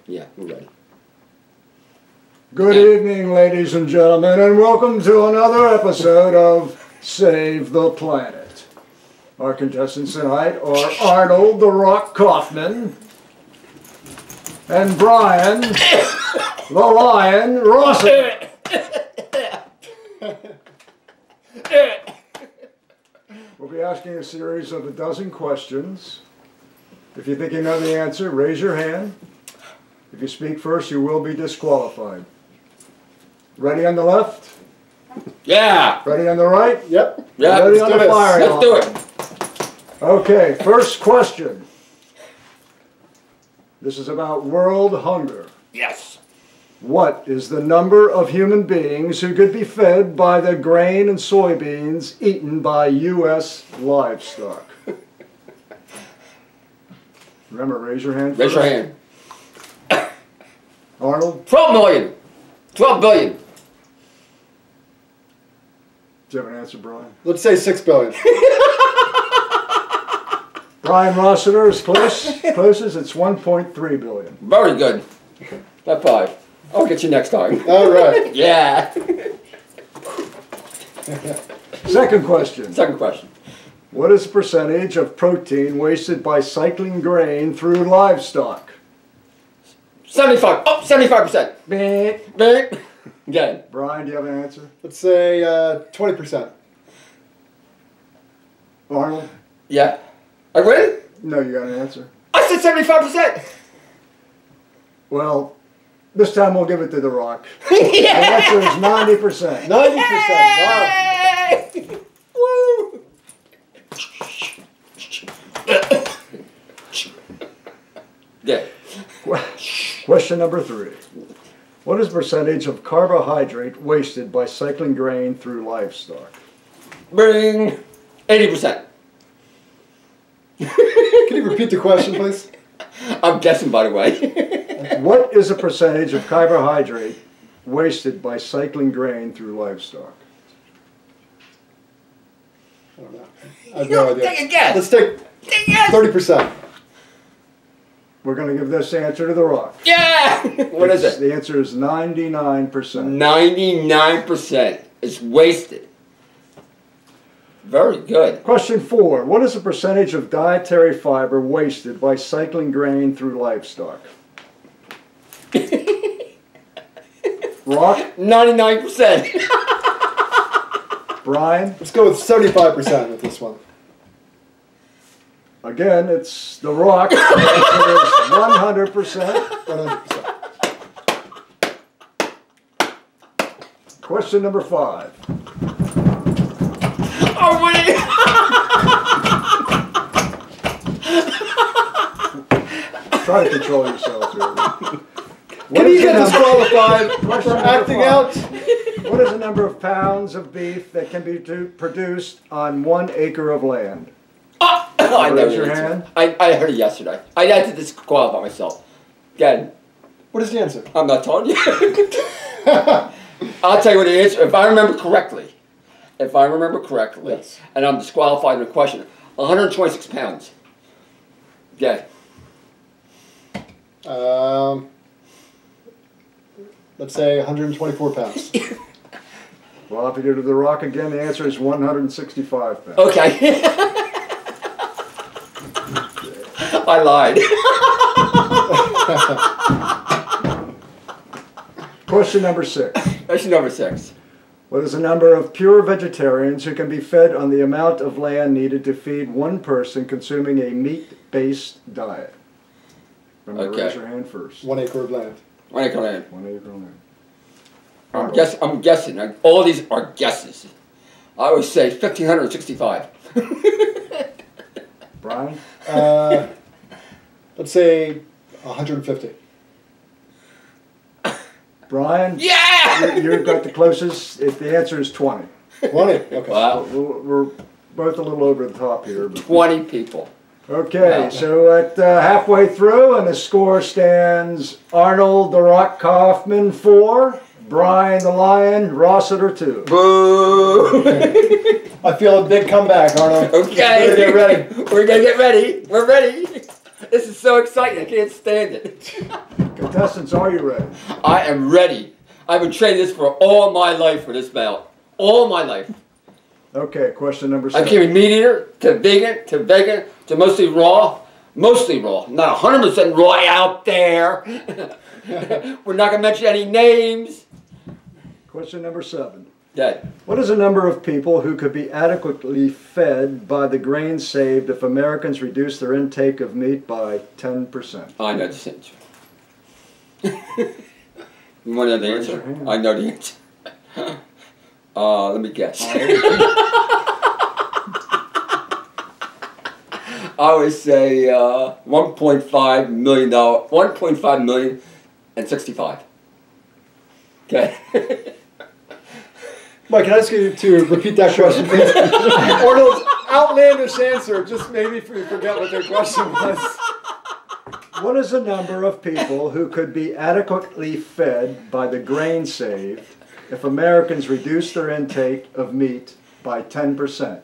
Yeah, we're ready. Good evening, ladies and gentlemen, and welcome to another episode of Save the Planet. Our contestants tonight are Arnold "The Rock" Kauffman and Brian "The Lion" Rossiter. We'll be asking a series of 12 questions. If you think you know the answer, raise your hand. If you speak first, you will be disqualified. Ready on the left? Yeah! Ready on the right? Yep. Yeah, Ready on the firing line? Let's do it. Okay, first question. This is about world hunger. Yes. What is the number of human beings who could be fed by the grain and soybeans eaten by U.S. livestock? Remember, raise your hand. Raise your hand. Arnold? 12 million. 12 billion. Do you have an answer, Brian? Let's say 6 billion. Brian Rossiter is closest. It's 1.3 billion. Very good. High five. I'll get you next time. All right. Yeah. Second question. Second question. What is the percentage of protein wasted by cycling grain through livestock? 75. Oh, 75%. Beep. Beep. Again. Brian, do you have an answer? Let's say 20%. Arnold? Yeah. Are you ready? No, you got an answer. I said 75%. Well, this time we'll give it to The Rock. Yeah. The answer is 90%. 90%. Wow. Woo. Yeah. Question number 3. What is the percentage of carbohydrate wasted by cycling grain through livestock? Bring 80%. Can you repeat the question, please? I'm guessing, by the way. What is the percentage of carbohydrate wasted by cycling grain through livestock? I don't know. I have no idea. Take a guess. Let's take 30%. We're going to give this answer to The Rock. Yeah. What is it? The answer is 99%. 99% is wasted. Very good. Question 4. What is the percentage of dietary fiber wasted by cycling grain through livestock? Rock? 99%. Brian? Let's go with 75% with this one. Again, it's The Rock. The answer is 100%. 100%. Question number 5. I'm winning. Try to control yourself here. Can you get disqualified for acting out? What is the number of pounds of beef that can be produced on 1 acre of land? I Raise your hand. I heard it yesterday. I had to disqualify myself. Again, What is the answer? I'm not telling you. I'll tell you what it is. If I remember correctly, Yes. and I'm disqualified in the question, 126 pounds. Okay. Let's say 124 pounds. Well, if you go to The Rock again, the answer is 165 pounds. Okay. I lied. Question number 6. Question number 6. What is the number of pure vegetarians who can be fed on the amount of land needed to feed one person consuming a meat-based diet? Remember, Okay. raise your hand first. 1 acre of land. When I come in. 1 acre of land. I'm guessing. All these are guesses. I would say 1,565. Brian? Let's say 150. Brian? Yeah! You got the closest. If the answer is 20. 20? Okay. Wow. We're both a little over the top here. But 20 people. okay, Wow. so at halfway through, and the score stands Arnold "The Rock" Kauffman 4, Brian "The Lion" Rossiter 2. Boo! I feel a big comeback, Arnold. Okay. Get ready. We're gonna get ready. We're ready. This is so exciting. I can't stand it. Contestants, are you ready? I am ready. I've been training this for all my life for this bout. All my life. Okay, question number I 7. came meat eater to vegan to mostly raw. Mostly raw. Not 100% raw out there. We're not going to mention any names. Question number 7. Dead. What is the number of people who could be adequately fed by the grain saved if Americans reduce their intake of meat by 10%? I know the answer. You want to know the Raise your answer? hand. I know the answer. Let me guess. I would say $1.5 million. 1.5 million and 65. Okay. Mike, can I ask you to repeat that question, please? Arnold's outlandish answer just made me forget what their question was. What is the number of people who could be adequately fed by the grain saved if Americans reduce their intake of meat by 10%?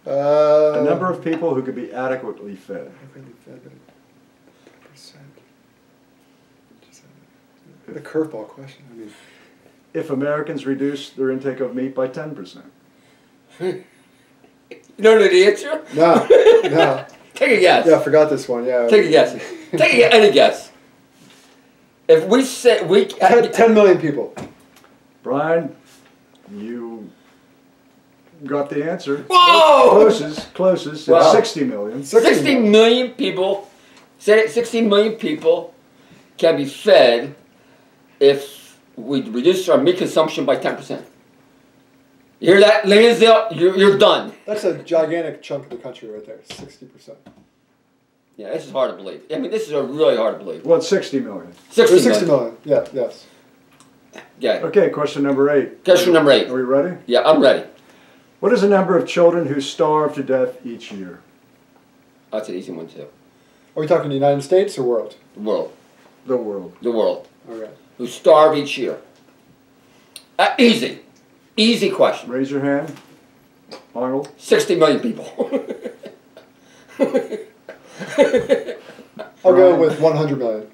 The number of people who could be adequately fed. The curveball question. I mean, If Americans reduce their intake of meat by 10%. You don't know the answer? no. Take a guess. Yeah, I forgot this one. Yeah. Take a guess. Any guess. If we say 10 million people. Brian, you got the answer. Whoa! Closest. Wow. It's 60 million. 60 million people. Say 60 million people can be fed if we reduce our meat consumption by 10%. You hear that, Lansdale? You're done. That's a gigantic chunk of the country right there. 60%. Yeah, this is hard to believe. I mean, this is really hard to believe. Well, it's 60 million. 60 60 million. million. Yeah. Yes. Yeah. Okay, question number 8. Question number 8. Are we ready? Yeah, I'm ready. What is the number of children who starve to death each year? That's an easy one too. Are we talking the United States or world? The world. The world. The world. All right. Who starve each year. Easy. Easy question. Raise your hand. Arnold. 60 million people. I'll go with 100 million.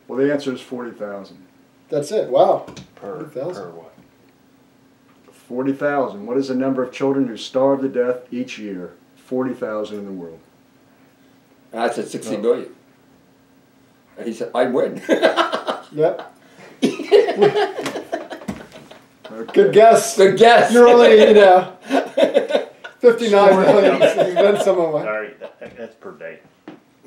Well, the answer is 40,000. That's it. Wow. Per 40,000. what? 40,000. What is the number of children who starve to death each year? 40,000 in the world. That's at 60 million. And he said, I win. Yep. Okay. Good guess. Good guess. You're only, 59 million. Then someone went. Sorry, that's per day.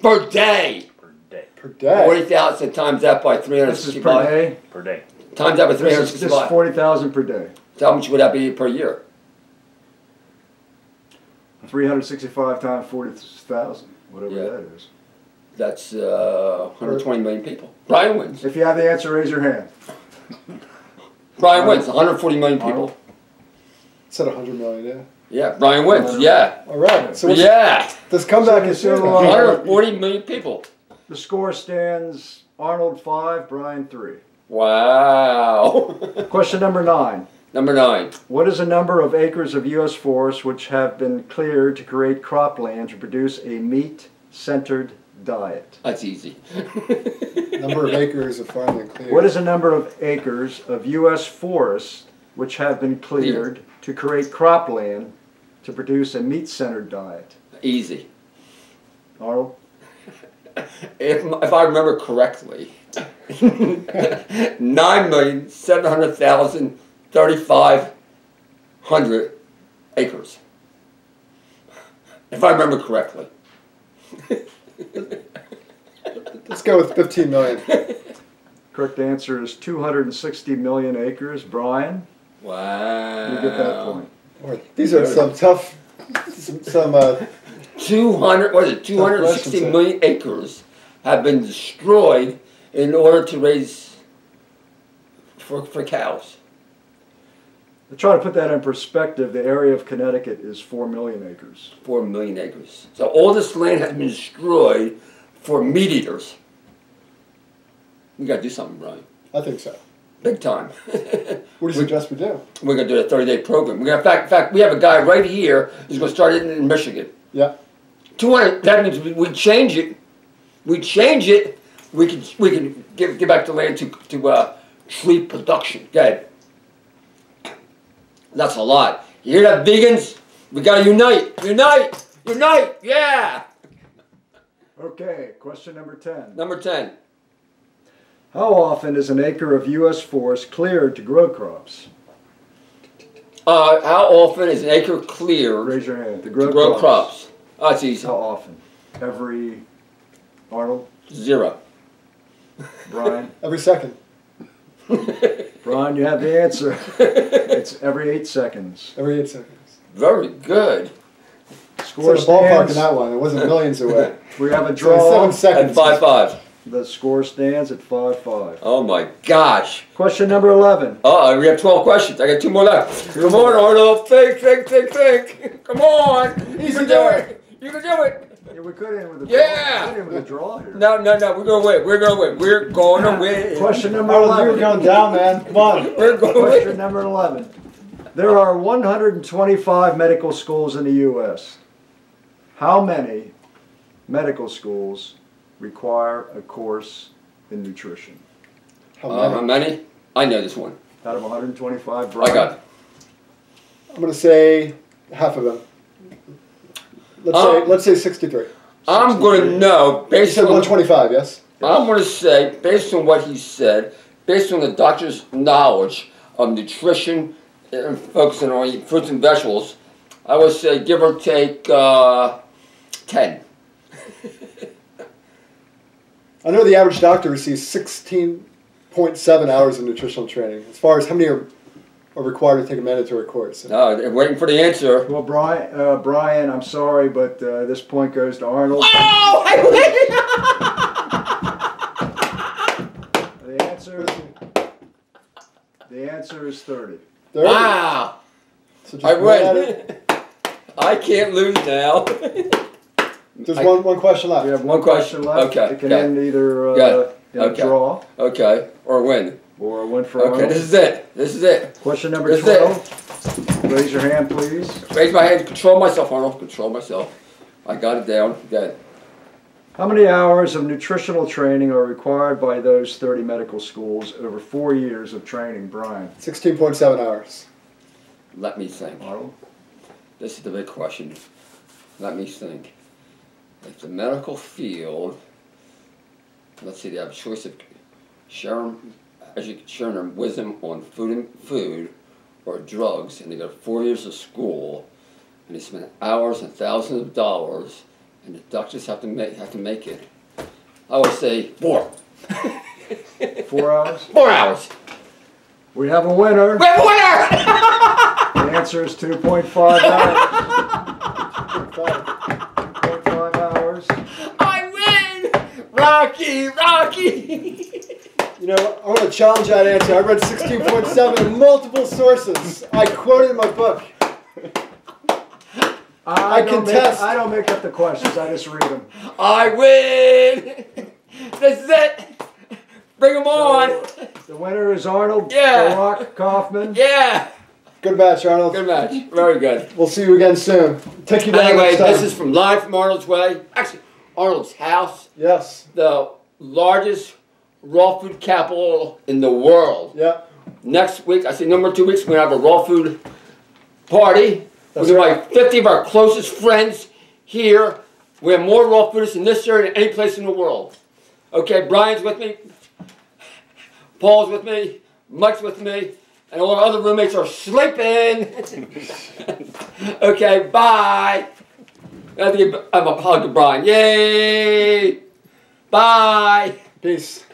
Per day. Per day. Per day. 40,000 times that by This is 365. per day. Per day. Times that by This is 365. 40,000 per day. So how much would that be per year? 365 times 40,000. Whatever Yeah. that is. That's 120 million people. Brian wins. If you have the answer, raise your hand. Brian wins. 140 million people. Said 100 million, yeah. Yeah, Brian wins. Yeah. All right. So what's, Yeah. this comeback is So, soon. 140 million people. The score stands Arnold 5, Brian 3. Wow. Question number 9. Number 9. What is the number of acres of U.S. forests which have been cleared to create cropland to produce a meat-centered diet? That's easy. Number of acres of farmland cleared. What is the number of acres of U.S. forests which have been cleared to create cropland to produce a meat-centered diet? Easy. Arnold? If I remember correctly, 9,700,3,500 acres. If I remember correctly. Let's go with 15 million. Correct answer is 260 million acres. Brian, Wow. you get that point. These are some tough, some 200, what is it, 260 million acres have been destroyed in order to raise for cows. To try to put that in perspective, the area of Connecticut is 4 million acres. 4 million acres. So all this land has been destroyed for meat eaters. You got to do something, Brian. I think so. Big time. What do you suggest we do? We're going to do a 30-day program. In fact, we have a guy right here who's going to start it in Michigan. Yeah. 200. That means we change it. We change it. We can give back the land to tree production. Good. That's a lot. You hear that, vegans? We got to unite. Unite. Unite. Yeah. Okay, question number 10. Number 10. How often is an acre of U.S. forest cleared to grow crops? How often is an acre cleared Raise your hand. To to grow, grow crops? Oh, that's easy. How often? Every... Arnold? 0. Brian? Every second. Brian, you have the answer. It's every 8 seconds. Every 8 seconds. Very good. Score It's a ballpark in stands. that one. It wasn't millions away. We have a So draw. 7 seconds. At 5-5. The score stands at 5-5. Oh my gosh. Question number 11. We have 12 questions. I got 2 more left. Come on, Arnold. Think. Come on. You can do it. You can do it. Yeah, we could end with a draw. Yeah. We could end with a draw here. No. We're going to win. We're going to win. We're going to win. Question number Arnold, you're 11. going down, man. Come on. We're going to Question win. number 11. There are 125 medical schools in the U.S. How many medical schools require a course in nutrition? How many? I know this one. Out of 125, I Brian? got it. I'm going to say half of them. Let's say 63. I'm going to know, You based said on 125, yes? I'm going to say, based on what he said, based on the doctor's knowledge of nutrition and focusing on eating fruits and vegetables, I would say give or take 10. I know the average doctor receives 16.7 hours of nutritional training. As far as how many are required to take a mandatory course. No, they're waiting for the answer. Well, Brian, I'm sorry, but this point goes to Arnold. Oh, I The answer is 30. win! Wow! So just I right at it. win. I can't lose now. There's one question left. We have one question left. Okay, It can got it. end either Got it. in a Okay. draw Okay, or win. or a win for Okay, Arnold. this is it. This is it. Question number This is it. 12. Raise your hand, please. Raise my hand. Control myself, Arnold. Control myself. I got it down. Got it. How many hours of nutritional training are required by those 30 medical schools over 4 years of training, Brian? 16.7 hours. Let me think. Arnold? This is the big question. Let me think. If the medical field, let's see, they have a choice of sharing their wisdom on food or drugs, and they go 4 years of school, and they spend hours and thousands of dollars, and the doctors have to make it. I would say 4. 4 hours? 4 hours. We have a winner. We have a winner! The answer is 2.5 hours. 2.5 hours. I win! Rocky! You know, I want to challenge that answer. I read 16.7 in multiple sources. I quoted in my book. I contest. I don't make up the questions. I just read them. I win! This is it! Bring them on! The winner is Arnold Yeah. Kauffman. Yeah! Good match, Arnold. Good match. Very good. We'll see you again soon. Take you down Anyway, next time. this is from live from Arnold's Way. Actually, Arnold's house. Yes. The largest raw food capital in the world. Yeah. Next week, I say number 2 weeks, we're going to have a raw food party. That's We're going to invite 50 of our closest friends here. We have more raw foodists in this area than any place in the world. Okay, Brian's with me. Paul's with me. Mike's with me. And all our other roommates are sleeping. Okay, bye. I have to give a hug to Brian. Yay! Bye. Peace.